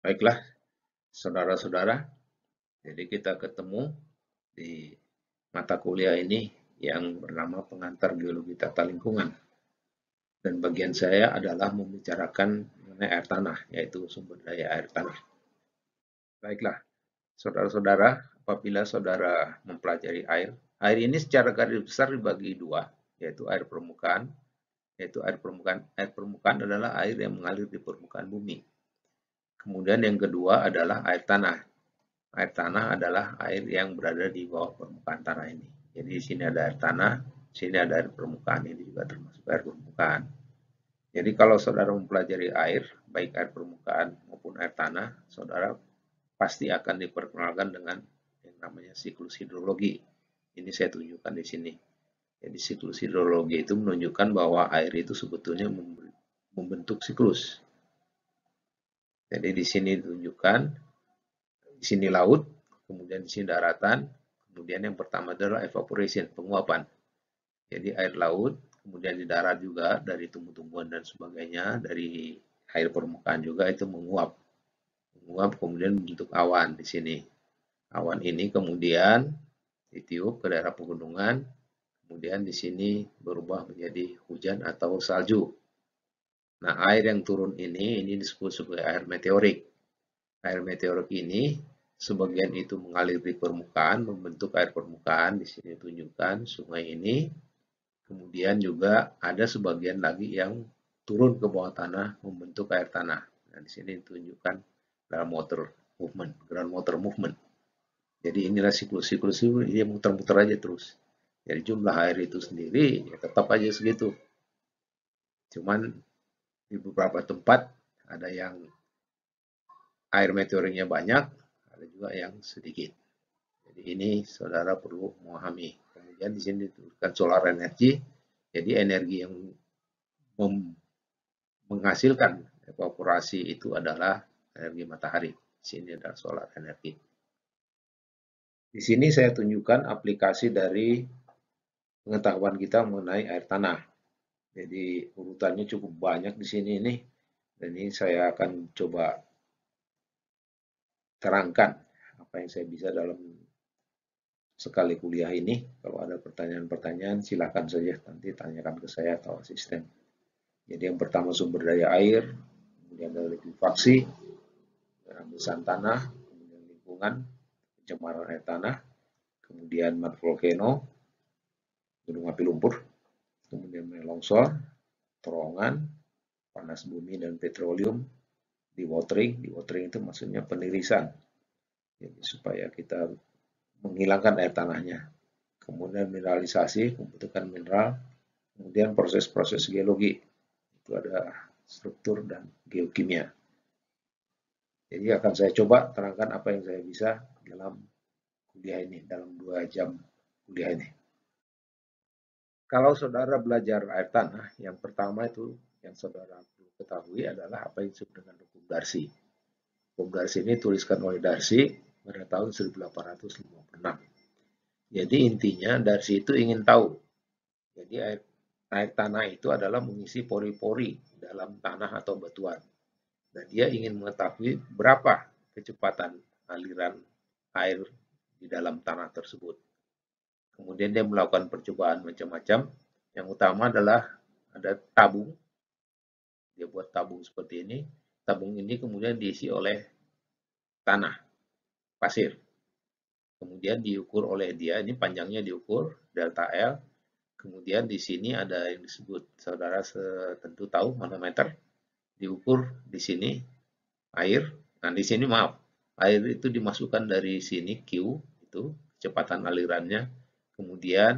Baiklah, saudara-saudara, jadi kita ketemu di mata kuliah ini yang bernama Pengantar Geologi Tata Lingkungan. Dan bagian saya adalah membicarakan mengenai air tanah, yaitu sumber daya air tanah. Baiklah, saudara-saudara, apabila saudara mempelajari air ini secara garis besar dibagi dua, yaitu air permukaan, air permukaan adalah air yang mengalir di permukaan bumi. Kemudian yang kedua adalah air tanah. Air tanah adalah air yang berada di bawah permukaan tanah ini. Jadi di sini ada air tanah, di sini ada air permukaan, ini juga termasuk air permukaan. Jadi kalau saudara mempelajari air, baik air permukaan maupun air tanah, saudara pasti akan diperkenalkan dengan yang namanya siklus hidrologi. Ini saya tunjukkan di sini. Jadi siklus hidrologi itu menunjukkan bahwa air itu sebetulnya membentuk siklus. Jadi di sini ditunjukkan, di sini laut, kemudian di sini daratan, kemudian yang pertama adalah evaporation, penguapan. Jadi air laut, kemudian di darat juga dari tumbuh-tumbuhan dan sebagainya, dari air permukaan juga itu menguap. Menguap kemudian membentuk awan di sini. Awan ini kemudian ditiup ke daerah pegunungan, kemudian di sini berubah menjadi hujan atau salju. Nah, air yang turun ini disebut sebagai air meteorik. Air meteorik ini sebagian itu mengalir di permukaan, membentuk air permukaan. Di sini tunjukkan sungai ini. Kemudian juga ada sebagian lagi yang turun ke bawah tanah, membentuk air tanah. Nah, di sini ditunjukkan dalam water movement, groundwater movement. Jadi inilah siklus-siklus ini, dia muter-muter aja terus. Jadi jumlah air itu sendiri ya tetap aja segitu. Cuman di beberapa tempat ada yang air meteoriknya banyak, ada juga yang sedikit. Jadi ini saudara perlu memahami. Kemudian di sini dituliskan solar energy. Jadi energi yang menghasilkan evaporasi itu adalah energi matahari. Di sini adalah solar energy. Di sini saya tunjukkan aplikasi dari pengetahuan kita mengenai air tanah. Jadi urutannya cukup banyak di sini nih. Dan ini saya akan coba terangkan apa yang saya bisa dalam sekali kuliah ini. Kalau ada pertanyaan-pertanyaan silakan saja nanti tanyakan ke saya atau asisten. Jadi yang pertama sumber daya air, kemudian ada likuifaksi, rembesan tanah, kemudian lingkungan, pencemaran air tanah, kemudian mud volcano, gunung api lumpur, kemudian longsor, terowongan, panas bumi dan petroleum, dewatering itu maksudnya penirisan. Jadi supaya kita menghilangkan air tanahnya. Kemudian mineralisasi, pembentukan mineral, kemudian proses-proses geologi. Itu ada struktur dan geokimia. Jadi akan saya coba terangkan apa yang saya bisa dalam kuliah ini, dalam 2 jam kuliah ini. Kalau saudara belajar air tanah, yang pertama itu yang saudara perlu ketahui adalah apa yang disebut dengan hukum Darcy. Hukum Darcy ini tuliskan oleh Darcy pada tahun 1856. Jadi intinya Darcy itu ingin tahu. Jadi air tanah itu adalah mengisi pori-pori dalam tanah atau batuan. Dan dia ingin mengetahui berapa kecepatan aliran air di dalam tanah tersebut. Kemudian dia melakukan percobaan macam-macam. Yang utama adalah ada tabung. Dia buat tabung seperti ini. Tabung ini kemudian diisi oleh tanah, pasir. Kemudian diukur oleh dia, ini panjangnya diukur, delta L. Kemudian di sini ada yang disebut, saudara tentu tahu, manometer. Diukur di sini air. Nah, di sini maaf, air itu dimasukkan dari sini Q, itu kecepatan alirannya. Kemudian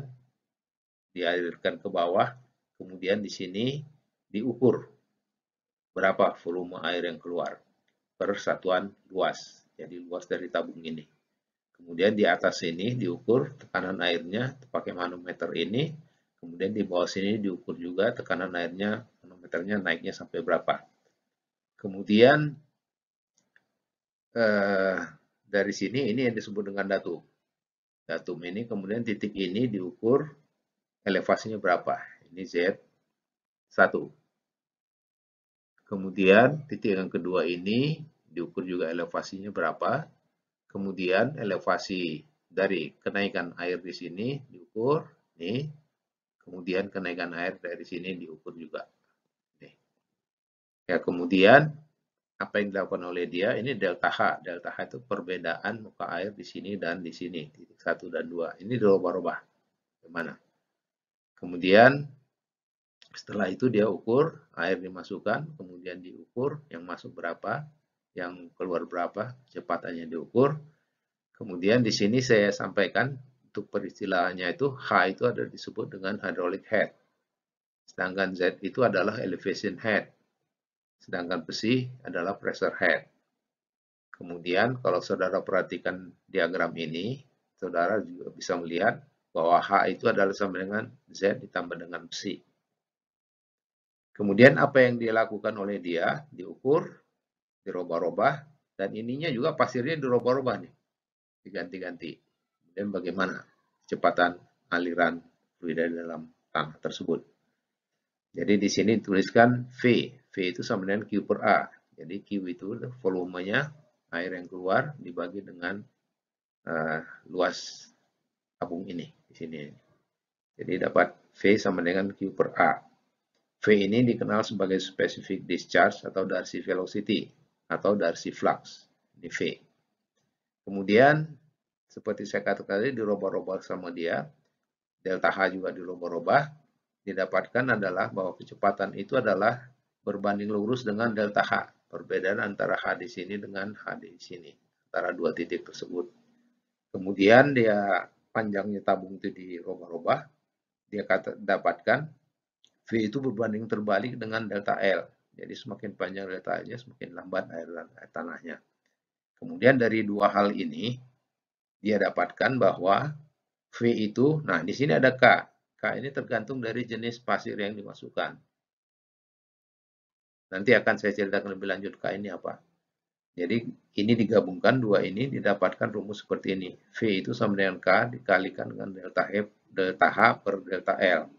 dialirkan ke bawah. Kemudian di sini diukur berapa volume air yang keluar per satuan luas. Jadi luas dari tabung ini. Kemudian di atas sini diukur tekanan airnya pakai manometer ini. Kemudian di bawah sini diukur juga tekanan airnya, manometernya naiknya sampai berapa. Kemudian dari sini ini yang disebut dengan datum. Datum ini kemudian titik ini diukur elevasinya berapa. Ini Z1. Kemudian titik yang kedua ini diukur juga elevasinya berapa. Kemudian elevasi dari kenaikan air di sini diukur, nih. Kemudian kenaikan air dari sini diukur juga. Nih. Ya, kemudian apa yang dilakukan oleh dia, ini delta H. Delta H itu perbedaan muka air di sini dan di sini, titik 1 dan 2. Ini dirubah-rubah. Gimana? Kemudian setelah itu dia ukur, air dimasukkan, kemudian diukur yang masuk berapa, yang keluar berapa, kecepatannya diukur. Kemudian di sini saya sampaikan untuk peristilahannya itu H itu ada disebut dengan hydraulic head. Sedangkan Z itu adalah elevation head. Sedangkan besi adalah pressure head. Kemudian kalau saudara perhatikan diagram ini, saudara juga bisa melihat bahwa H itu adalah sama dengan Z ditambah dengan besi. Kemudian apa yang dilakukan oleh dia, diukur, dirubah-rubah, dan ininya juga pasirnya dirubah-rubah nih, diganti-ganti. Kemudian bagaimana kecepatan aliran fluida dalam tanah tersebut. Jadi di sini dituliskan V. V itu sama dengan Q per A. Jadi Q itu volumenya air yang keluar dibagi dengan luas tabung ini di sini. Jadi dapat V sama dengan Q per A. V ini dikenal sebagai specific discharge atau Darcy velocity atau Darcy flux. Ini V. Kemudian seperti saya katakan tadi dirubah-rubah sama dia, delta H juga dirubah-rubah, didapatkan adalah bahwa kecepatan itu adalah berbanding lurus dengan delta H. Perbedaan antara H di sini dengan H di sini, antara dua titik tersebut. Kemudian dia panjangnya tabung itu dirubah-rubah, dia dapatkan V itu berbanding terbalik dengan delta L. Jadi semakin panjang delta L-nya, semakin lambat air tanahnya. Kemudian dari dua hal ini, dia dapatkan bahwa V itu, nah di sini ada K. K ini tergantung dari jenis pasir yang dimasukkan. Nanti akan saya ceritakan lebih lanjut K ini apa. Jadi ini digabungkan, dua ini didapatkan rumus seperti ini. V itu sama dengan K dikalikan dengan delta H per delta L.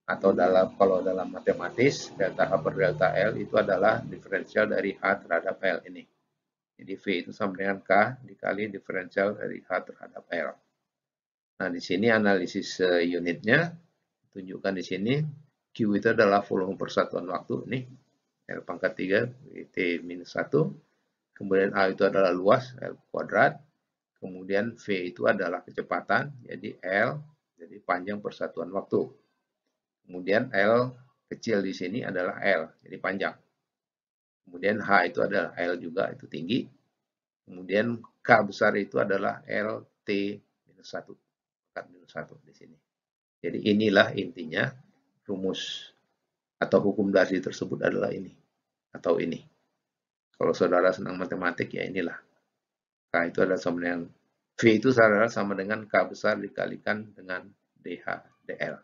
Atau kalau dalam matematis, delta H per delta L itu adalah diferensial dari H terhadap L ini. Jadi V itu sama dengan K dikali diferensial dari H terhadap L. Nah, di sini analisis unitnya, tunjukkan di sini, Q itu adalah volume persatuan waktu, nih, L pangkat 3, T minus 1. Kemudian A itu adalah luas, L kuadrat. Kemudian V itu adalah kecepatan, jadi L, jadi panjang persatuan waktu. Kemudian L kecil di sini adalah L, jadi panjang. Kemudian H itu adalah L juga, itu tinggi. Kemudian K besar itu adalah LT minus 1. Minus 1 di sini. Jadi inilah intinya rumus atau hukum Darcy tersebut adalah ini. Atau ini. Kalau saudara senang matematik, ya inilah. K itu adalah sama dengan V itu adalah sama dengan K besar dikalikan dengan DH, DL.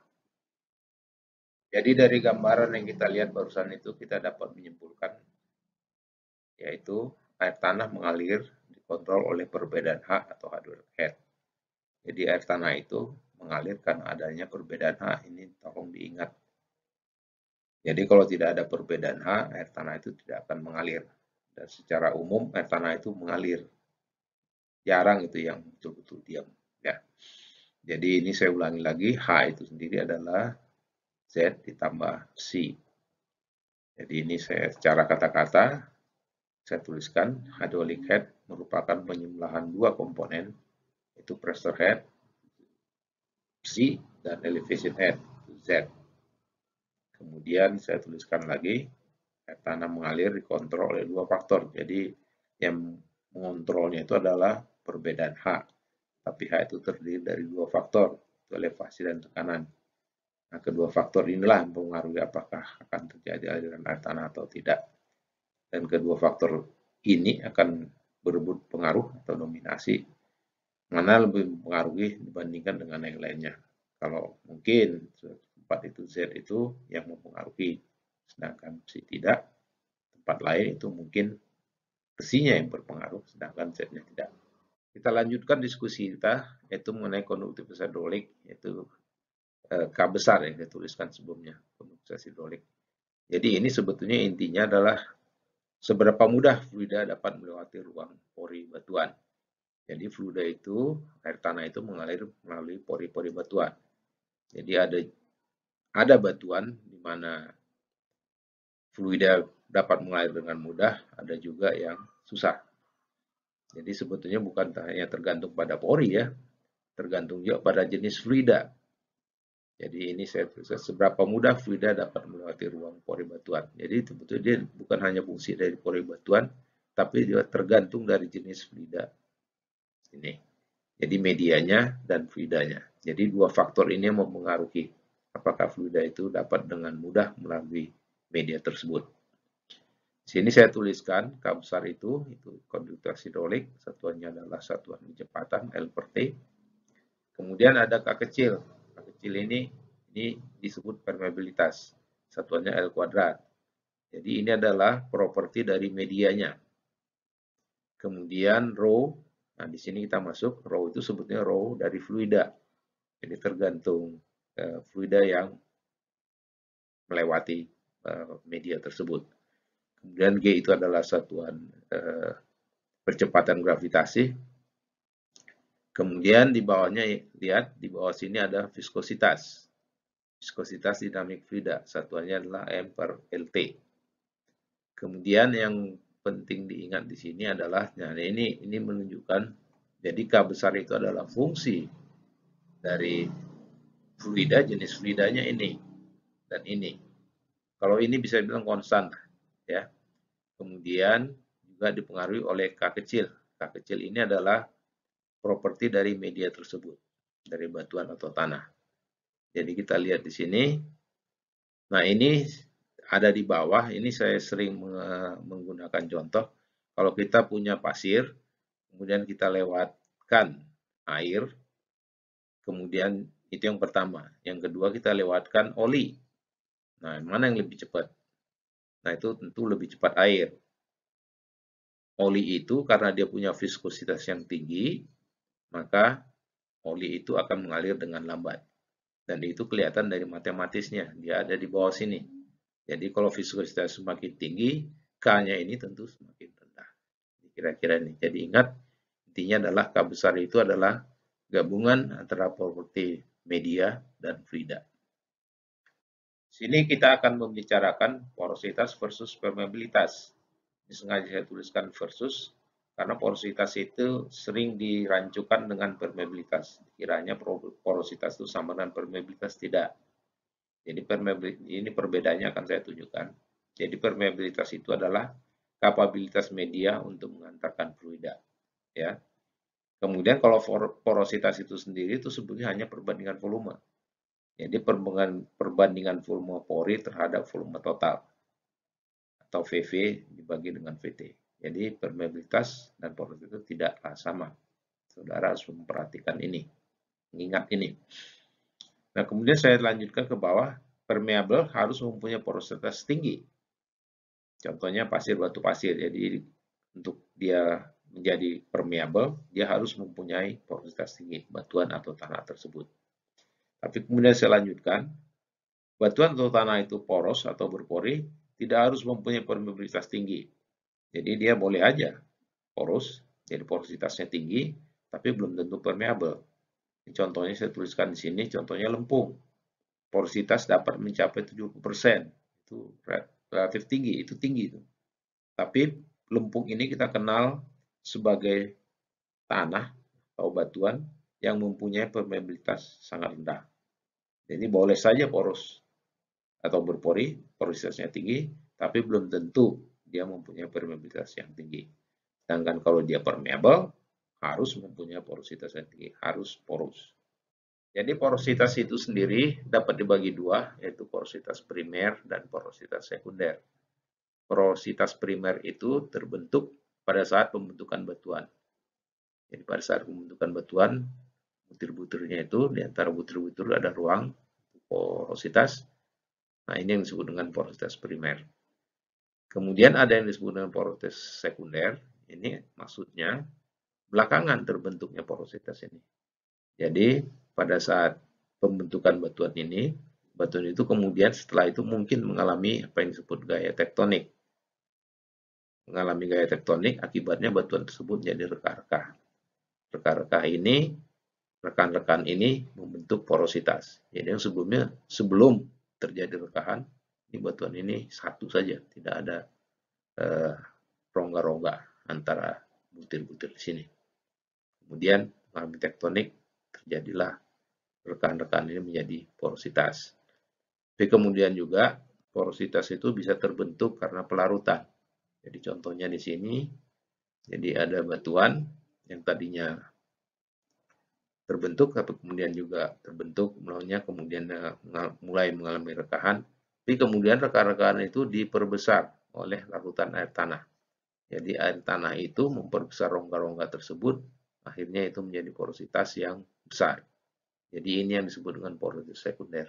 Jadi dari gambaran yang kita lihat barusan itu kita dapat menyimpulkan yaitu air tanah mengalir dikontrol oleh perbedaan H atau hydraulic head. Jadi air tanah itu mengalir karena adanya perbedaan H, ini tolong diingat. Jadi kalau tidak ada perbedaan H, air tanah itu tidak akan mengalir. Dan secara umum air tanah itu mengalir. Jarang itu yang betul-betul diam. Ya. Jadi ini saya ulangi lagi, H itu sendiri adalah Z ditambah C. Jadi ini saya secara kata-kata, saya tuliskan hydraulic head merupakan penjumlahan dua komponen, yaitu pressure head, C, dan elevation head, Z. Kemudian saya tuliskan lagi, air tanah mengalir dikontrol oleh dua faktor. Jadi yang mengontrolnya itu adalah perbedaan H. Tapi H itu terdiri dari dua faktor, elevasi dan tekanan. Nah, kedua faktor inilah yang mempengaruhi apakah akan terjadi aliran air tanah atau tidak. Dan kedua faktor ini akan berebut pengaruh atau dominasi. Mana lebih mempengaruhi dibandingkan dengan yang lainnya. Kalau mungkin tempat itu Z itu yang mempengaruhi, sedangkan besi tidak. Tempat lain itu mungkin besinya yang berpengaruh, sedangkan Z-nya tidak. Kita lanjutkan diskusi kita, yaitu mengenai konduktivitas hidrolik, yaitu K besar yang saya tuliskan sebelumnya, konduktivitas hidrolik. Jadi ini sebetulnya intinya adalah seberapa mudah fluida dapat melewati ruang pori batuan. Jadi fluida itu, air tanah itu mengalir melalui pori-pori batuan. Jadi ada batuan di mana fluida dapat mengalir dengan mudah, ada juga yang susah. Jadi sebetulnya bukan hanya tergantung pada pori ya, tergantung juga pada jenis fluida. Jadi ini saya tulis seberapa mudah fluida dapat melewati ruang pori batuan. Jadi sebetulnya dia bukan hanya fungsi dari pori batuan, tapi juga tergantung dari jenis fluida. Ini. Jadi medianya dan fluidanya. Jadi dua faktor ini yang mempengaruhi apakah fluida itu dapat dengan mudah melalui media tersebut. Di sini saya tuliskan K besar itu konduktivitas hidrolik, satuannya adalah satuan kecepatan L per T. Kemudian ada K kecil. K kecil ini disebut permeabilitas, satuannya L kuadrat. Jadi ini adalah properti dari medianya. Kemudian rho, nah di sini kita masuk, rho itu sebetulnya rho dari fluida. Jadi tergantung fluida yang melewati media tersebut. Kemudian G itu adalah satuan percepatan gravitasi. Kemudian di bawahnya lihat di bawah sini ada viskositas. Viskositas dinamik fluida, satuannya adalah M per LT. Kemudian yang penting diingat di sini adalah, nah ini menunjukkan, jadi K besar itu adalah fungsi dari fluida, jenis fluidanya ini dan ini. Kalau ini bisa dibilang konstan, ya. Kemudian juga dipengaruhi oleh K kecil. K kecil ini adalah properti dari media tersebut, dari batuan atau tanah. Jadi kita lihat di sini. Nah ini ada di bawah, ini saya sering menggunakan contoh. Kalau kita punya pasir, kemudian kita lewatkan air, kemudian itu yang pertama. Yang kedua kita lewatkan oli. Nah, mana yang lebih cepat? Nah, itu tentu lebih cepat air. Oli itu karena dia punya viskositas yang tinggi, maka oli itu akan mengalir dengan lambat. Dan itu kelihatan dari matematisnya, dia ada di bawah sini. Jadi kalau viskositas semakin tinggi, K-nya ini tentu semakin rendah. Kira-kira ini. Jadi ingat, intinya adalah K besar itu adalah gabungan antara properti media dan fluida. Sini kita akan membicarakan porositas versus permeabilitas. Ini sengaja saya tuliskan versus, karena porositas itu sering dirancukan dengan permeabilitas. Kiranya porositas itu sama dengan permeabilitas, tidak. Jadi ini perbedaannya akan saya tunjukkan. Jadi permeabilitas itu adalah kapabilitas media untuk mengantarkan fluida. Ya. Kemudian kalau porositas itu sendiri itu sebetulnya hanya perbandingan volume. Jadi perbandingan volume pori terhadap volume total atau VV dibagi dengan VT. Jadi permeabilitas dan porositas itu tidaklah sama. Saudara harus memperhatikan ini, mengingat ini. Nah, kemudian saya lanjutkan ke bawah, permeable harus mempunyai porositas tinggi. Contohnya pasir batu pasir. Jadi untuk dia menjadi permeable, dia harus mempunyai porositas tinggi, batuan atau tanah tersebut. Tapi kemudian saya lanjutkan, batuan atau tanah itu poros atau berpori, tidak harus mempunyai permeabilitas tinggi. Jadi dia boleh aja poros, jadi porositasnya tinggi, tapi belum tentu permeable. Contohnya saya tuliskan di sini, contohnya lempung. Porositas dapat mencapai 70%. Itu relatif tinggi, itu tinggi. Tapi lempung ini kita kenal sebagai tanah atau batuan yang mempunyai permeabilitas sangat rendah. Jadi boleh saja poros atau berpori, porositasnya tinggi, tapi belum tentu dia mempunyai permeabilitas yang tinggi. Sedangkan kalau dia permeable, harus mempunyai porositas yang tinggi, harus poros. Jadi porositas itu sendiri dapat dibagi dua, yaitu porositas primer dan porositas sekunder. Porositas primer itu terbentuk pada saat pembentukan batuan. Jadi pada saat pembentukan batuan, butir-butirnya itu, di antara butir-butir ada ruang porositas. Nah, ini yang disebut dengan porositas primer. Kemudian ada yang disebut dengan porositas sekunder. Ini maksudnya belakangan terbentuknya porositas ini. Jadi pada saat pembentukan batuan ini, batuan itu kemudian setelah itu mungkin mengalami apa yang disebut gaya tektonik. mengalami gaya tektonik, akibatnya batuan tersebut jadi reka-reka. Reka-reka ini, rekan-rekan ini membentuk porositas. Jadi yang sebelumnya, sebelum terjadi rekahan, ini batuan ini satu saja, tidak ada rongga-rongga antara butir-butir di sini. Kemudian mengalami tektonik, terjadilah rekan-rekan ini menjadi porositas. Tapi kemudian juga porositas itu bisa terbentuk karena pelarutan. Jadi contohnya di sini, jadi ada batuan yang tadinya terbentuk, tapi kemudian juga terbentuk, kemudian mulai mengalami rekahan, tapi kemudian rekan-rekan itu diperbesar oleh larutan air tanah. Jadi air tanah itu memperbesar rongga-rongga tersebut, akhirnya itu menjadi porositas yang besar. Jadi ini yang disebut dengan porositas sekunder.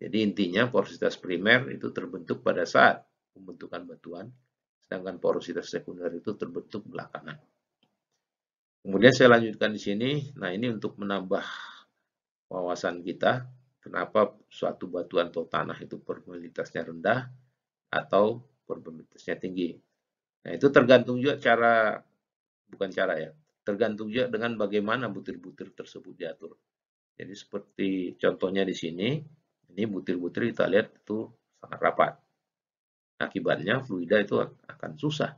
Jadi intinya porositas primer itu terbentuk pada saat pembentukan batuan, sedangkan porositas sekunder itu terbentuk belakangan. Kemudian saya lanjutkan di sini. Nah, ini untuk menambah wawasan kita, kenapa suatu batuan atau tanah itu permeabilitasnya rendah atau permeabilitasnya tinggi. Nah, itu tergantung juga tergantung juga dengan bagaimana butir-butir tersebut diatur. Jadi seperti contohnya di sini, ini butir-butir kita lihat itu sangat rapat. Akibatnya fluida itu akan susah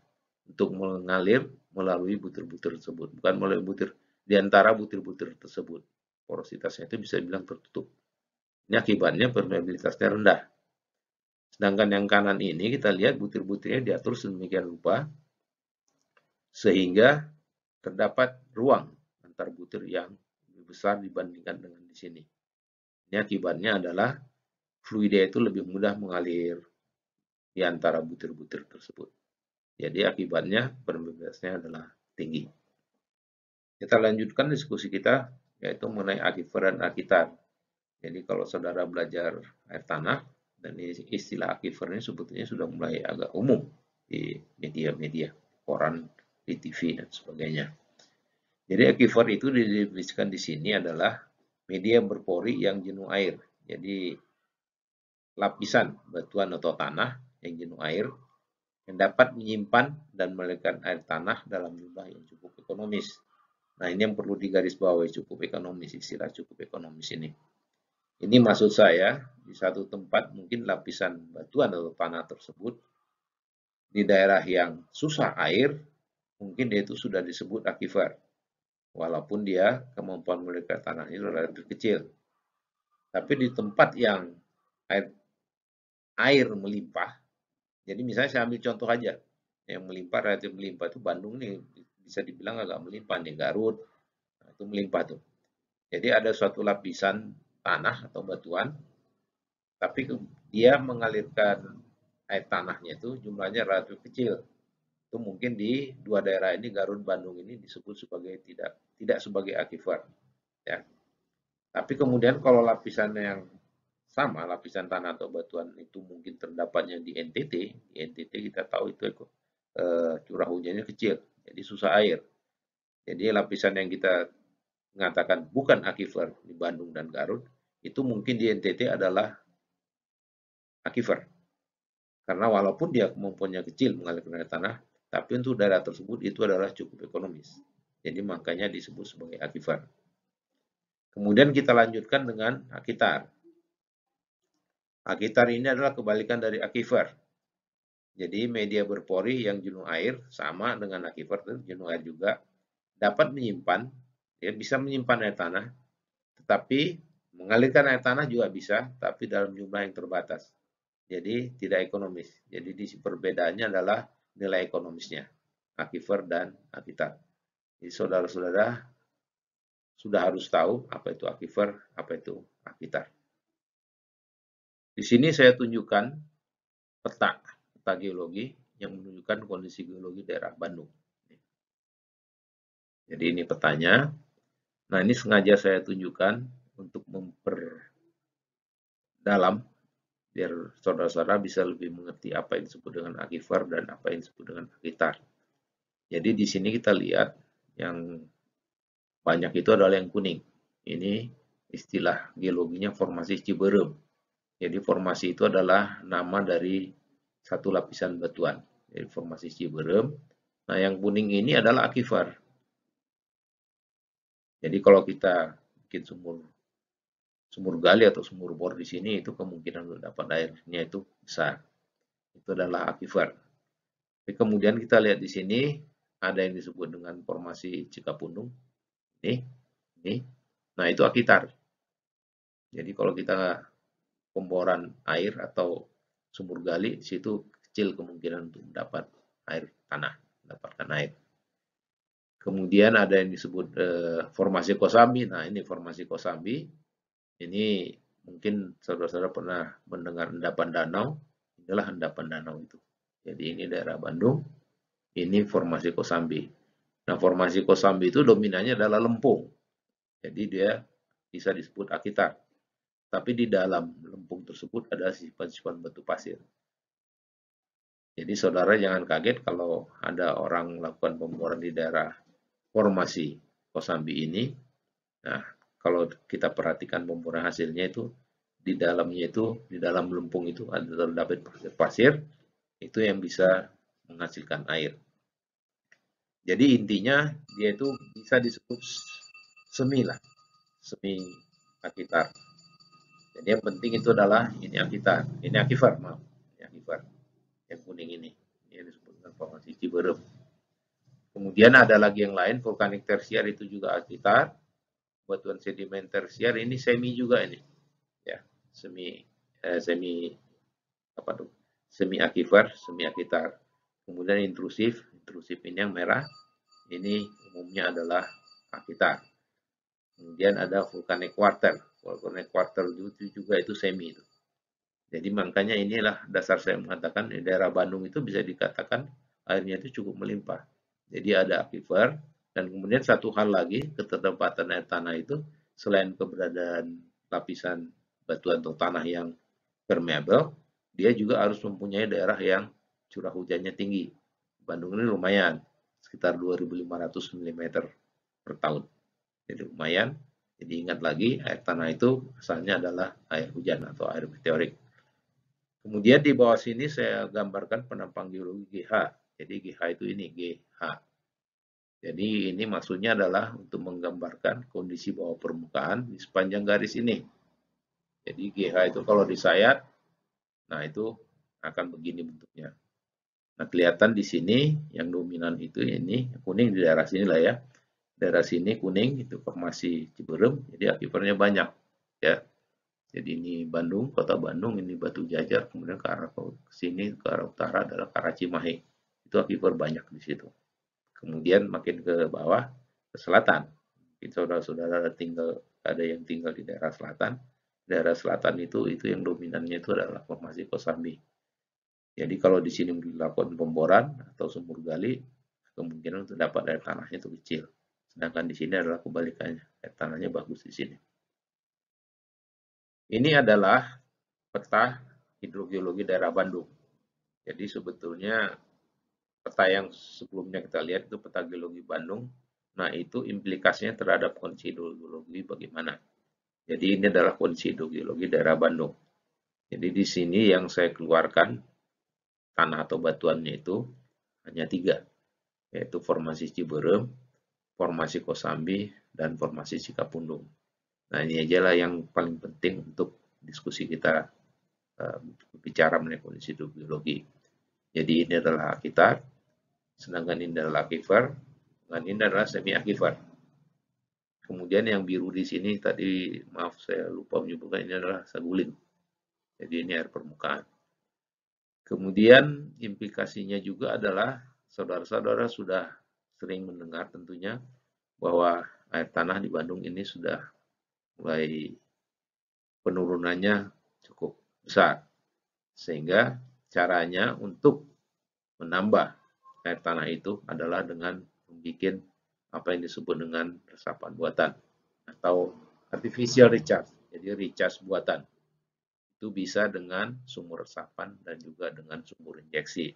untuk mengalir melalui butir-butir tersebut, bukan melalui butir, di antara butir-butir tersebut. Porositasnya itu bisa dibilang tertutup. Ini akibatnya permeabilitasnya rendah. Sedangkan yang kanan ini kita lihat butir-butirnya diatur sedemikian rupa sehingga terdapat ruang antar butir yang lebih besar dibandingkan dengan di sini. Ini akibatnya adalah fluida itu lebih mudah mengalir di antara butir-butir tersebut. Jadi akibatnya permeabilitasnya adalah tinggi. Kita lanjutkan diskusi kita, yaitu mengenai aquifer dan akitar. Jadi kalau saudara belajar air tanah, dan istilah aquifer ini sebetulnya sudah mulai agak umum di media-media, koran, di TV, dan sebagainya. Jadi aquifer itu didefinisikan di sini adalah media berpori yang jenuh air. Jadi lapisan batuan atau tanah yang jenuh air yang dapat menyimpan dan mengalirkan air tanah dalam jumlah yang cukup ekonomis. Nah, ini yang perlu digarisbawahi, cukup ekonomis, istilah cukup ekonomis ini. Ini maksud saya, di satu tempat mungkin lapisan batuan atau tanah tersebut di daerah yang susah air, mungkin itu sudah disebut aquifer. Walaupun dia kemampuan mengalirkan tanahnya relatif kecil. Tapi di tempat yang air melimpah, jadi misalnya saya ambil contoh aja, yang melimpah, relatif melimpah itu Bandung nih, bisa dibilang agak melimpah nih, Garut, nah, itu melimpah tuh. Jadi ada suatu lapisan tanah atau batuan, tapi dia mengalirkan air tanahnya itu jumlahnya relatif kecil. Itu mungkin di dua daerah ini, Garut, Bandung ini disebut sebagai tidak sebagai aquifer. Ya. Tapi kemudian kalau lapisannya yang sama, lapisan tanah atau batuan itu mungkin terdapatnya di NTT. Di NTT kita tahu itu curah hujannya kecil, jadi susah air. Jadi lapisan yang kita mengatakan bukan aquifer di Bandung dan Garut, itu mungkin di NTT adalah aquifer. Karena walaupun dia kemampuannya kecil mengalirkan air tanah, tapi untuk daerah tersebut itu adalah cukup ekonomis. Jadi makanya disebut sebagai aquifer. Kemudian kita lanjutkan dengan akitar. Akitar ini adalah kebalikan dari aquifer. Jadi media berpori yang jenuh air sama dengan aquifer, jenuh air juga, dapat menyimpan, ya bisa menyimpan air tanah, tetapi mengalirkan air tanah juga bisa, tapi dalam jumlah yang terbatas. Jadi tidak ekonomis. Jadi di perbedaannya adalah nilai ekonomisnya, aquifer dan akitar. Jadi saudara-saudara sudah harus tahu apa itu aquifer, apa itu akitar. Di sini saya tunjukkan peta geologi yang menunjukkan kondisi geologi daerah Bandung. Jadi ini petanya. Nah, ini sengaja saya tunjukkan untuk memperdalam biar saudara-saudara bisa lebih mengerti apa yang disebut dengan aquifer dan apa yang disebut dengan akitar. Jadi di sini kita lihat yang banyak itu adalah yang kuning. Ini istilah geologinya formasi Ciberem. Jadi formasi itu adalah nama dari satu lapisan batuan. Jadi formasi Ciberem. Nah, yang kuning ini adalah akifer. Jadi kalau kita bikin sumur gali atau sumur bor di sini, itu kemungkinan untuk dapat airnya itu besar. Itu adalah akifer. Tapi kemudian kita lihat di sini ada yang disebut dengan formasi Cikapundung. Ini. Nah, itu akitar. Jadi kalau kita pemboran air atau sumur gali, di situ kecil kemungkinan untuk mendapat air tanah, mendapatkan air. Kemudian ada yang disebut formasi Kosambi. Nah, ini formasi Kosambi. Ini mungkin saudara-saudara pernah mendengar endapan danau. Inilah endapan danau itu. Jadi ini daerah Bandung. Ini formasi Kosambi. Nah, formasi Kosambi itu dominannya adalah lempung. Jadi dia bisa disebut akitar. Tapi di dalam lempung tersebut ada sifat-sifat batu pasir. Jadi saudara jangan kaget kalau ada orang melakukan pemboran di daerah formasi Kosambi ini. Nah, kalau kita perhatikan pemboran hasilnya itu di dalamnya itu, di dalam lempung itu ada terdapat pasir-pasir, itu yang bisa menghasilkan air. Jadi intinya dia itu bisa disebut semi lah, semi akitar. Jadi yang penting itu adalah ini akitar, ini akifer, maaf, ini akifer yang kuning ini disebut dengan formasi Ciberem. Kemudian ada lagi yang lain, vulkanik tersier itu juga akitar, batuan sedimen tersier ini semi juga ini, ya semi apa tuh, semi akifer, semi akitar. Kemudian intrusif ini yang merah, ini umumnya adalah akitar. Kemudian ada vulkanik quarter itu juga itu semi itu. Jadi makanya inilah dasar saya mengatakan di daerah Bandung itu bisa dikatakan airnya itu cukup melimpah. Jadi ada akifer, dan kemudian satu hal lagi, keterdampatan air tanah itu selain keberadaan lapisan batuan atau tanah yang permeable, dia juga harus mempunyai daerah yang curah hujannya tinggi. Bandung ini lumayan, sekitar 2.500 mm per tahun. Jadi lumayan. Jadi ingat lagi, air tanah itu asalnya adalah air hujan atau air meteorik. Kemudian di bawah sini saya gambarkan penampang geologi GH. Jadi GH itu ini, GH. Jadi ini maksudnya adalah untuk menggambarkan kondisi bawah permukaan di sepanjang garis ini. Jadi GH itu kalau disayat, nah itu akan begini bentuknya. Nah, kelihatan di sini yang dominan itu ini kuning di daerah sini lah ya. Daerah sini kuning itu formasi Ciberem, jadi akifernya banyak ya. Jadi ini Bandung, kota Bandung, ini Batu Jajar, kemudian ke arah ke sini ke arah utara adalah ke arah Cimahi. Itu akifer banyak di situ. Kemudian makin ke bawah ke selatan. Mungkin saudara-saudara ada yang tinggal di daerah selatan. Daerah selatan itu yang dominannya itu adalah formasi Kosambi. Jadi kalau di sini dilakukan pemboran atau sumur gali, kemungkinan untuk dapat air tanahnya itu kecil. Sedangkan di sini adalah kebalikannya, air tanahnya bagus di sini. Ini adalah peta hidrogeologi daerah Bandung. Jadi sebetulnya peta yang sebelumnya kita lihat itu peta geologi Bandung. Nah, itu implikasinya terhadap kondisi hidrogeologi bagaimana. Jadi ini adalah kondisi hidrogeologi daerah Bandung. Jadi di sini yang saya keluarkan tanah atau batuannya itu hanya 3, yaitu formasi Ciberem, formasi Kosambi, dan formasi Cikapundung. Nah, ini aja lah yang paling penting untuk diskusi kita bicara mengenai kondisi hidrogeologi. Jadi ini adalah akitar, sedangkan ini adalah akifer, dan ini adalah semi akifer. Kemudian yang biru di sini tadi, maaf saya lupa menyebutkan, ini adalah saguling. Jadi ini air permukaan. Kemudian implikasinya juga adalah saudara-saudara sudah sering mendengar tentunya bahwa air tanah di Bandung ini sudah mulai penurunannya cukup besar. Sehingga caranya untuk menambah air tanah itu adalah dengan membuat apa yang disebut dengan resapan buatan atau artificial recharge. Jadi recharge buatan. Itu bisa dengan sumur resapan dan juga dengan sumur injeksi.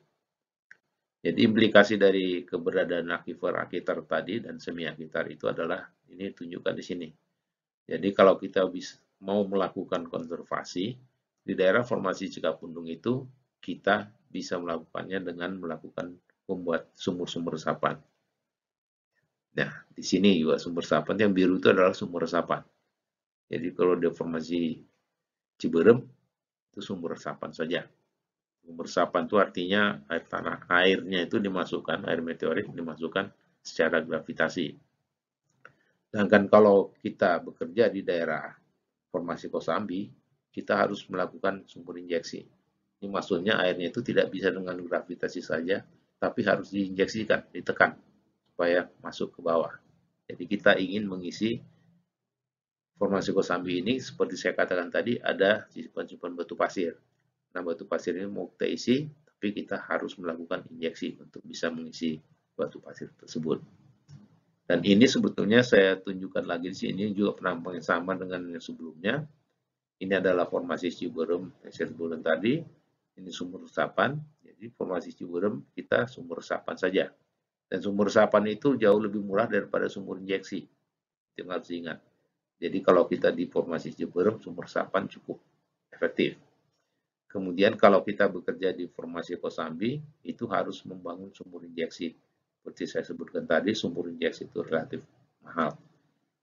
Jadi implikasi dari keberadaan akifer akitar tadi dan semi akitar itu adalah ini tunjukkan di sini. Jadi kalau kita mau melakukan konservasi di daerah formasi Cikapundung itu kita bisa melakukannya dengan melakukan membuat sumur-sumur resapan. Nah, di sini juga sumber resapan yang biru itu adalah sumber resapan. Jadi kalau deformasi Ciberem itu sumber resapan saja. Sumber resapan itu artinya air tanah, airnya itu dimasukkan, air meteorit dimasukkan secara gravitasi. Sedangkan kalau kita bekerja di daerah formasi Kosambi, kita harus melakukan sumber injeksi. Ini maksudnya airnya itu tidak bisa dengan gravitasi saja, tapi harus diinjeksikan, ditekan, supaya masuk ke bawah. Jadi kita ingin mengisi formasi Kosambi ini, seperti saya katakan tadi, ada simpan-simpan batu pasir. Nah, batu pasir ini mau kita isi, tapi kita harus melakukan injeksi untuk bisa mengisi batu pasir tersebut. Dan ini sebetulnya saya tunjukkan lagi di sini juga penampakan yang sama dengan yang sebelumnya. Ini adalah formasi Ciberem yang saya sebutkan tadi. Ini sumber resapan. Jadi formasi Ciberem kita sumber resapan saja. Dan sumber resapan itu jauh lebih murah daripada sumber injeksi. Itu harus diingat. Jadi kalau kita di formasi Ciberem, sumber resapan cukup efektif. Kemudian kalau kita bekerja di formasi Kosambi, itu harus membangun sumur injeksi. Seperti saya sebutkan tadi, sumur injeksi itu relatif mahal.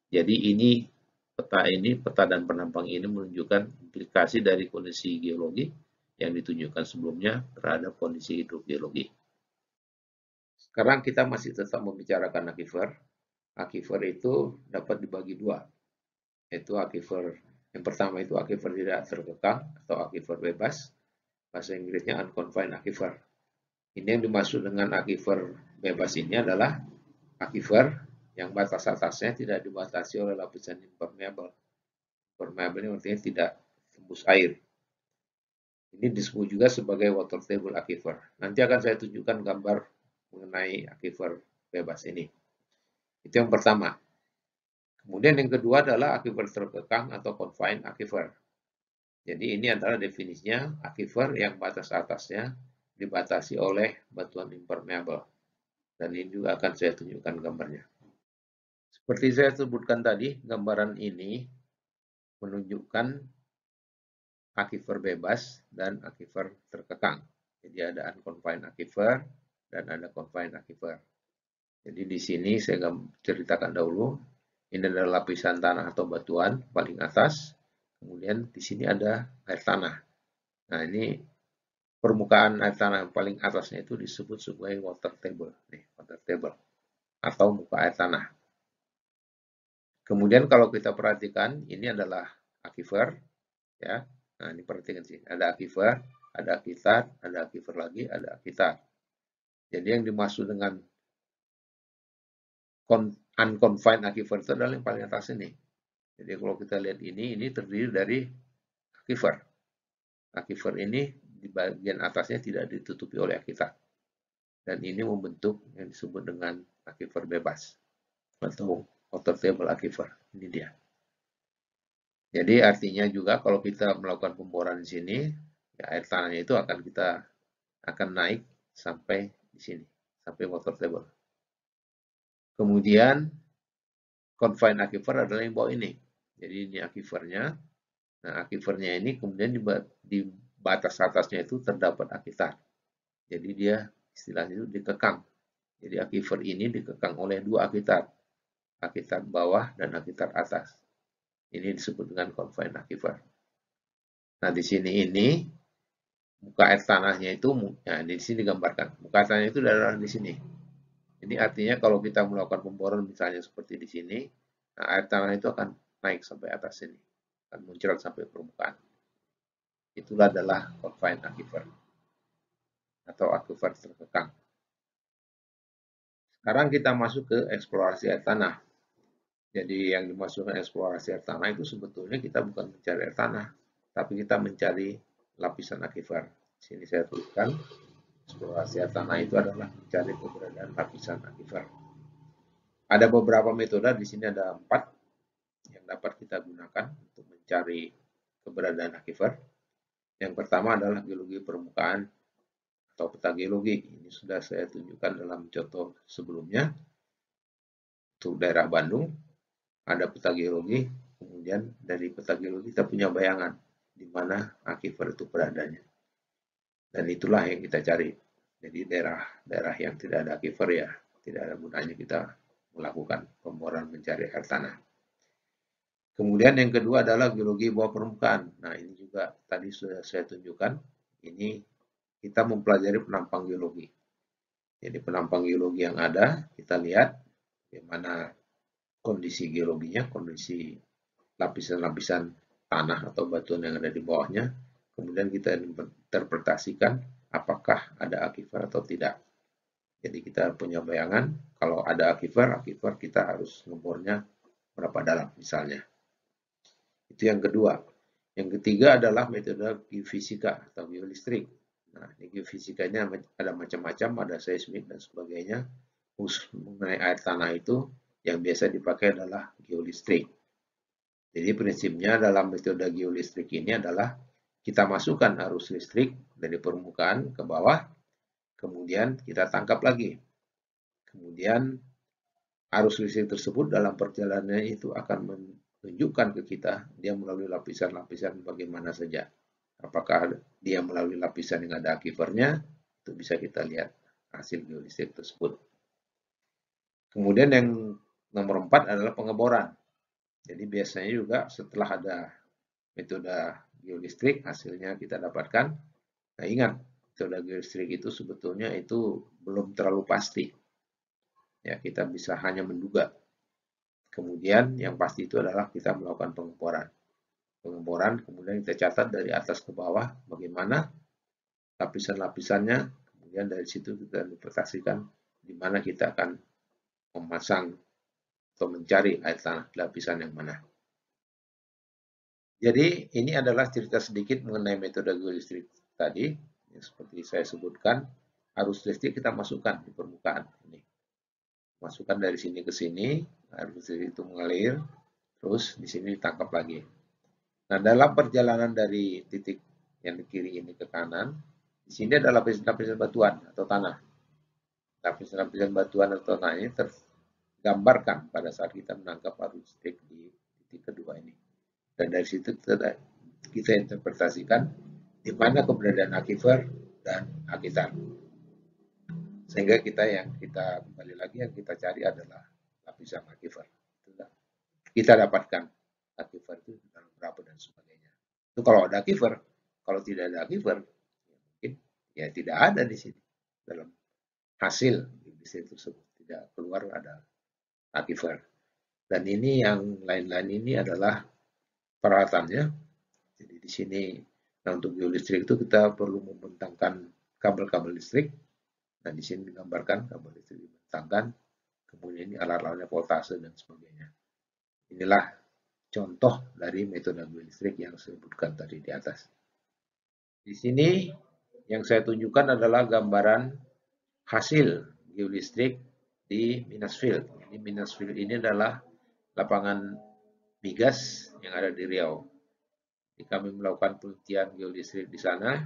Jadi ini peta dan penampang ini menunjukkan implikasi dari kondisi geologi yang ditunjukkan sebelumnya terhadap kondisi hidrogeologi. Sekarang kita masih tetap membicarakan aquifer. Aquifer itu dapat dibagi dua, yaitu aquifer yang pertama itu aquifer tidak terkekang atau aquifer bebas, bahasa Inggrisnya unconfined aquifer. Ini yang dimaksud dengan aquifer bebas ini adalah aquifer yang batas atasnya tidak dibatasi oleh lapisan impermeable. Impermeable ini artinya tidak tembus air. Ini disebut juga sebagai water table aquifer. Nanti akan saya tunjukkan gambar mengenai aquifer bebas ini. Itu yang pertama. Kemudian yang kedua adalah aquifer terkekang atau confined aquifer. Jadi ini adalah definisinya aquifer yang batas atasnya dibatasi oleh batuan impermeable. Dan ini juga akan saya tunjukkan gambarnya. Seperti saya sebutkan tadi, gambaran ini menunjukkan aquifer bebas dan aquifer terkekang. Jadi ada unconfined aquifer dan ada confined aquifer. Jadi di sini saya ceritakan dahulu, ini adalah lapisan tanah atau batuan paling atas. Kemudian di sini ada air tanah. Nah, ini permukaan air tanah yang paling atasnya itu disebut sebagai water table, water table atau muka air tanah. Kemudian kalau kita perhatikan, ini adalah aquifer, ya. Nah, ini perhatikan sih, ada aquifer, ada aquitar, ada aquifer lagi, ada aquitar. Jadi yang dimaksud dengan unconfined aquifer itu adalah yang paling atas ini. Jadi kalau kita lihat ini terdiri dari aquifer. Aquifer ini di bagian atasnya tidak ditutupi oleh aquitar. Dan ini membentuk yang disebut dengan aquifer bebas atau water table aquifer. Ini dia. Jadi artinya juga kalau kita melakukan pemboran di sini, ya air tanahnya itu akan naik sampai di sini, sampai water table. Kemudian confined aquifer adalah yang bawah ini. Jadi ini aquifernya. Nah, aquifernya ini kemudian di batas atasnya itu terdapat aquitar. Jadi dia istilahnya itu dikekang. Jadi aquifer ini dikekang oleh dua aquitar. Aquitar bawah dan aquitar atas. Ini disebut dengan confined aquifer. Nah, di sini ini muka air tanahnya itu, ya di sini digambarkan. Muka air tanahnya itu adalah di sini. Jadi artinya kalau kita melakukan pemboran misalnya seperti di sini, nah air tanah itu akan naik sampai atas sini, akan muncrat sampai permukaan. Itulah adalah confined aquifer atau aquifer terkekang. Sekarang kita masuk ke eksplorasi air tanah. Jadi yang dimaksudkan eksplorasi air tanah itu sebetulnya kita bukan mencari air tanah, tapi kita mencari lapisan aquifer. Sini saya tuliskan, eksplorasi air tanah itu adalah mencari keberadaan lapisan aquifer. Ada beberapa metode, di sini ada 4 yang dapat kita gunakan untuk mencari keberadaan aquifer. Yang pertama adalah geologi permukaan atau peta geologi. Ini sudah saya tunjukkan dalam contoh sebelumnya. Untuk daerah Bandung, ada peta geologi, kemudian dari peta geologi kita punya bayangan di mana aquifer itu beradanya. Dan itulah yang kita cari. Jadi daerah-daerah yang tidak ada aquifer ya tidak ada gunanya kita melakukan pemboran mencari air tanah. Kemudian yang kedua adalah geologi bawah permukaan. Nah ini juga tadi sudah saya tunjukkan. Ini kita mempelajari penampang geologi. Jadi penampang geologi yang ada, kita lihat bagaimana kondisi geologinya, kondisi lapisan-lapisan tanah atau batuan yang ada di bawahnya. Kemudian kita interpretasikan apakah ada aquifer atau tidak. Jadi kita punya bayangan, kalau ada aquifer kita harus ngebornya berapa dalam misalnya. Itu yang kedua. Yang ketiga adalah metode geofisika atau geolistrik. Nah, di geofisikanya ada macam-macam, ada seismik dan sebagainya. Khusus mengenai air tanah itu, yang biasa dipakai adalah geolistrik. Jadi prinsipnya dalam metode geolistrik ini adalah kita masukkan arus listrik dari permukaan ke bawah, kemudian kita tangkap lagi. Kemudian arus listrik tersebut dalam perjalanannya itu akan menunjukkan ke kita dia melalui lapisan-lapisan bagaimana saja. Apakah dia melalui lapisan yang ada aquifernya, itu bisa kita lihat hasil geolistrik tersebut. Kemudian yang nomor 4 adalah pengeboran. Jadi biasanya juga setelah ada metode geolistrik, hasilnya kita dapatkan. Nah ingat, metode geolistrik itu sebetulnya itu belum terlalu pasti. Ya, kita bisa hanya menduga. Kemudian yang pasti itu adalah kita melakukan pengeboran. Pengeboran kemudian kita catat dari atas ke bawah bagaimana lapisan-lapisannya, kemudian dari situ kita interpretasikan di mana kita akan memasang atau mencari air tanah lapisan yang mana. Jadi ini adalah cerita sedikit mengenai metode geolistrik tadi. Seperti saya sebutkan, arus listrik kita masukkan di permukaan. Ini. Masukkan dari sini ke sini, arus listrik itu mengalir, terus di sini ditangkap lagi. Nah, dalam perjalanan dari titik yang di kiri ini ke kanan, di sini ada lapisan-lapisan batuan atau tanah. Lapisan-lapisan batuan atau tanah ini tergambarkan pada saat kita menangkap arus listrik di titik kedua ini. Dan dari situ kita interpretasikan di mana keberadaan aquifer dan hakikat. Sehingga kita kembali lagi yang kita cari adalah lapisan aquifer. Kita dapatkan aquifer itu dalam berapa dan sebagainya. Itu kalau ada aquifer, kalau tidak ada aquifer, mungkin ya tidak ada di sini dalam hasil di situ tersebut tidak keluar ada aquifer. Dan ini yang lain-lain ini adalah peralatannya. Jadi di sini nah untuk geolistrik itu kita perlu membentangkan kabel-kabel listrik. Nah di sini digambarkan kabel listrik dibentangkan. Kemudian ini alat-alatnya voltase dan sebagainya. Inilah contoh dari metode geolistrik yang saya sebutkan tadi di atas. Di sini yang saya tunjukkan adalah gambaran hasil geolistrik di Minas Field. Ini Minas Field ini adalah lapangan migas yang ada di Riau. Jadi kami melakukan penelitian geolistrik di sana.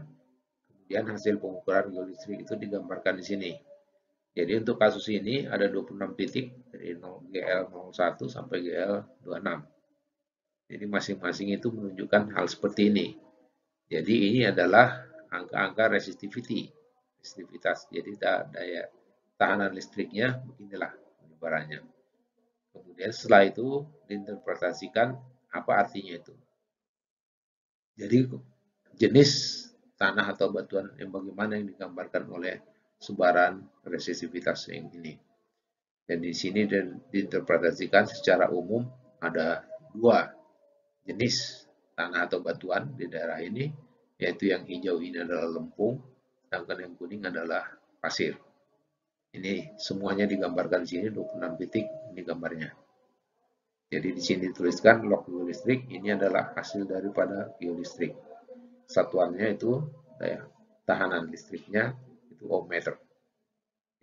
Kemudian hasil pengukuran geolistrik itu digambarkan di sini. Jadi untuk kasus ini ada 26 titik dari GL01 sampai GL26. Jadi masing-masing itu menunjukkan hal seperti ini. Jadi ini adalah angka-angka resistivitas. Jadi daya tahanan listriknya beginilah penyebarannya. Kemudian setelah itu diinterpretasikan apa artinya itu. Jadi jenis tanah atau batuan yang bagaimana yang digambarkan oleh sebaran resistivitas yang ini. Dan di sini diinterpretasikan secara umum ada dua jenis tanah atau batuan di daerah ini, yaitu yang hijau ini adalah lempung, sedangkan yang kuning adalah pasir. Ini semuanya digambarkan di sini 26 titik ini gambarnya. Jadi di sini dituliskan log geolistrik ini adalah hasil daripada geolistrik. Satuannya itu daya tahanan listriknya itu ohm meter.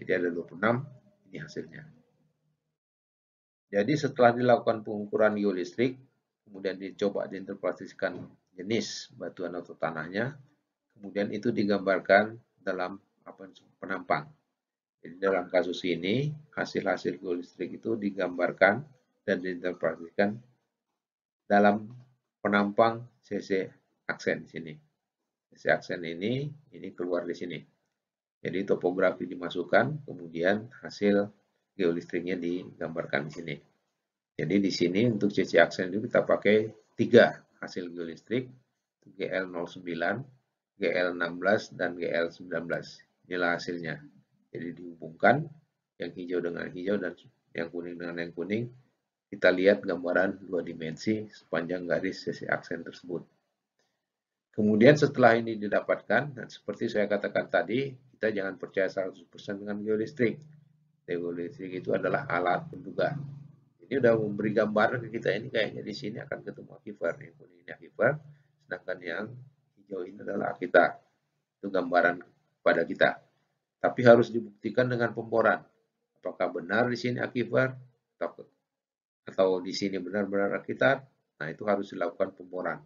Jadi ada 26 ini hasilnya. Jadi setelah dilakukan pengukuran geolistrik, kemudian dicoba diinterpretasikan jenis batuan atau tanahnya, kemudian itu digambarkan dalam penampang. Jadi dalam kasus ini, hasil-hasil geolistrik itu digambarkan dan diinterpretasikan dalam penampang CC aksen di sini. CC aksen ini keluar di sini. Jadi topografi dimasukkan, kemudian hasil geolistriknya digambarkan di sini. Jadi di sini untuk CC aksen itu kita pakai 3 hasil geolistrik, GL09, GL16, dan GL19. Inilah hasilnya. Jadi dihubungkan yang hijau dengan hijau dan yang kuning dengan yang kuning. Kita lihat gambaran 2 dimensi sepanjang garis CC aksen tersebut. Kemudian setelah ini didapatkan, dan seperti saya katakan tadi, kita jangan percaya 100% dengan geolistrik. Geolistrik itu adalah alat penduga. Ini udah memberi gambaran ke kita, ini kayaknya di sini akan ketemu aquifer. Yang kuning ini aquifer, sedangkan yang hijau ini adalah kita. Itu gambaran pada kita. Tapi harus dibuktikan dengan pemboran. Apakah benar di sini aquifer atau di sini benar-benar aquifer? Nah, itu harus dilakukan pemboran.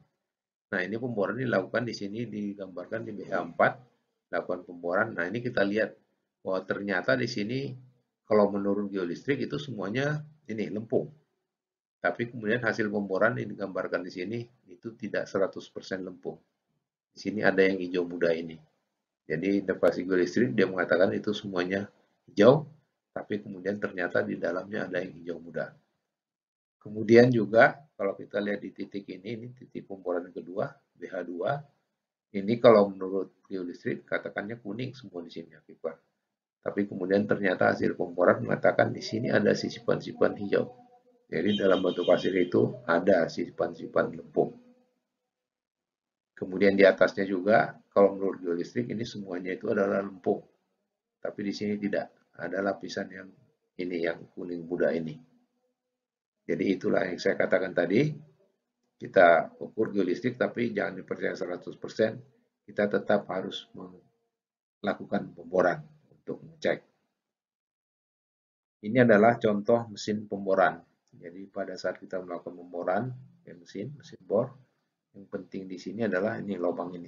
Nah, ini pemboran dilakukan di sini digambarkan di BH4, lakukan pemboran. Nah, ini kita lihat bahwa ternyata di sini kalau menurut geolistrik itu semuanya ini lempung. Tapi kemudian hasil pemboran yang digambarkan di sini itu tidak 100% lempung. Di sini ada yang hijau muda ini. Jadi interpretasi geolistrik dia mengatakan itu semuanya hijau, tapi kemudian ternyata di dalamnya ada yang hijau muda. Kemudian juga kalau kita lihat di titik ini titik pemboran kedua, BH2. Ini kalau menurut geolistrik katakannya kuning semua di sini aquifer. Tapi kemudian ternyata hasil pemboran mengatakan di sini ada sisipan-sisipan hijau. Jadi dalam batu pasir itu ada sisipan-sisipan lempung. Kemudian di atasnya juga kalau menurut geolistrik ini semuanya itu adalah lempung. Tapi di sini tidak, ada lapisan yang ini yang kuning muda ini. Jadi itulah yang saya katakan tadi, kita ukur geolistrik tapi jangan dipercaya 100%, kita tetap harus melakukan pemboran untuk mengecek. Ini adalah contoh mesin pemboran. Jadi pada saat kita melakukan pemboran, mesin bor, yang penting di sini adalah ini lubang ini.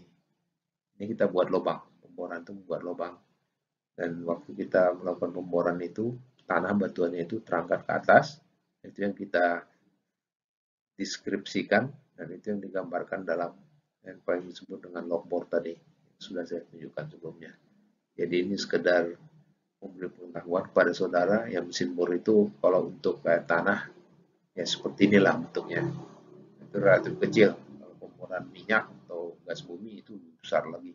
Ini kita buat lubang, pemboran itu membuat lubang. Dan waktu kita melakukan pemboran itu, tanah batuannya itu terangkat ke atas, itu yang kita deskripsikan dan itu yang digambarkan dalam yang paling disebut dengan logbor tadi sudah saya tunjukkan sebelumnya. Jadi ini sekedar memberi pengetahuan kepada saudara yang mesin bor itu kalau untuk kayak tanah ya seperti inilah bentuknya. Itu relatif kecil. Kalau pemboran minyak atau gas bumi itu besar lagi.